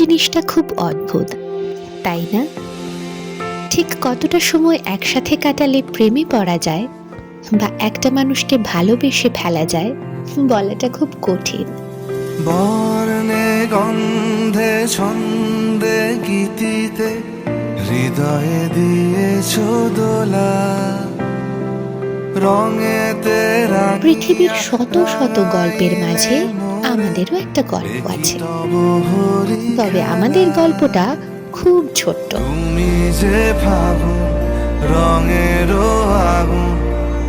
জিনিসটা খুব অদ্ভুত, তাই না? ঠিক কতটা সময় একসাথে কাটালে প্রেমে পড়া যায় বা একটা মানুষকে ভালোবেসে ফেলা যায় বলাটা খুব কঠিন। বর্ণে গন্ধে ছন্দে গীতিতে হৃদয়ে দিয়েছ দোলা, রঙেতে পৃথিবীর শত শত গল্পের মাঝে আমাদেরও একটা গল্প আছে, তবে আমাদের গল্পটা খুব ছোট্ট। তুমি যে ফাগুন রঙের আগুন,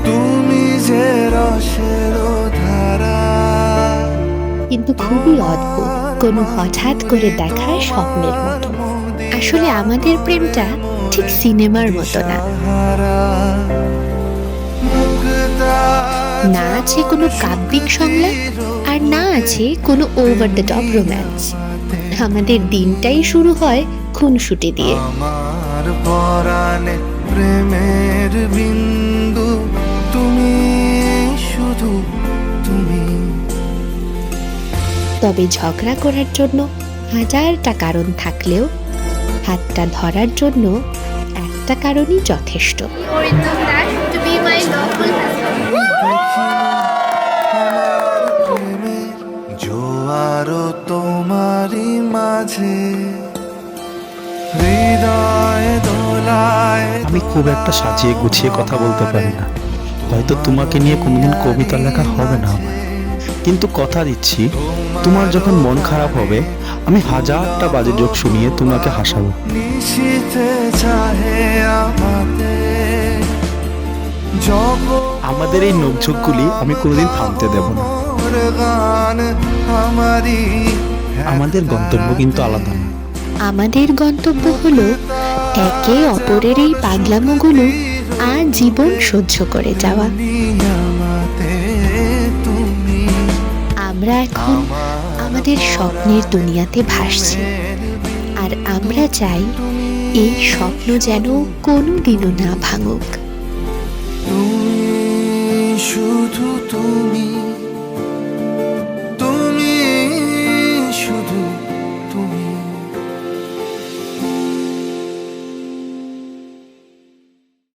তুমি যে রসের ধারা, কিন্তু খুবই অদ্ভুত, কোনো হঠাৎ করে দেখা স্বপ্নের মতো। আসলে আমাদের প্রেমটা ঠিক সিনেমার মতো না। না আছে কোনো কাব্যিক সংলাপ, আর না আছে কোনো ওভার দ্য টপ রোম্যান্স। আমাদের দিনটাই শুরু হয় খুনসুটি দিয়ে। আমার পরাণে প্রেমের বিন্দু তুমি, শুধু তুমি। তবে ঝগড়া করার জন্য হাজারটা কারণ থাকলেও হাতটা ধরার জন্য একটা কারণই যথেষ্ট। জোয়ারও তোমারই মাঝে হৃদয় দোলায়। আমি খুব একটা সাজিয়ে গুছিয়ে কথা বলতে পারি না, হয়তো তোমাকে নিয়ে কোনোদিন কবিতা লেখা হবে না আমার, কিন্তু কথা দিচ্ছি তোমার যখন মন খারাপ হবে আমি হাজারটা বাজে জোক শুনিয়ে তোমাকে হাসাবো। নিশীথে চাহে আমাদের এই নোকঝোঁকগুলি আমি কোনোদিন থামতে দেব না। গান আমারই, আমাদের গন্তব্য কিন্তু আলাদা না। আমাদের গন্তব্য হলো একে অপরের এই পাগলামোগুলো আজীবন সহ্য করে যাওয়া। তুমি আমরা এখন আমাদের স্বপ্নের দুনিয়াতে ভাসছি, আর আমরা চাই এই স্বপ্ন যেন কোনোদিনও না ভাঙুক। শুধু তুমি।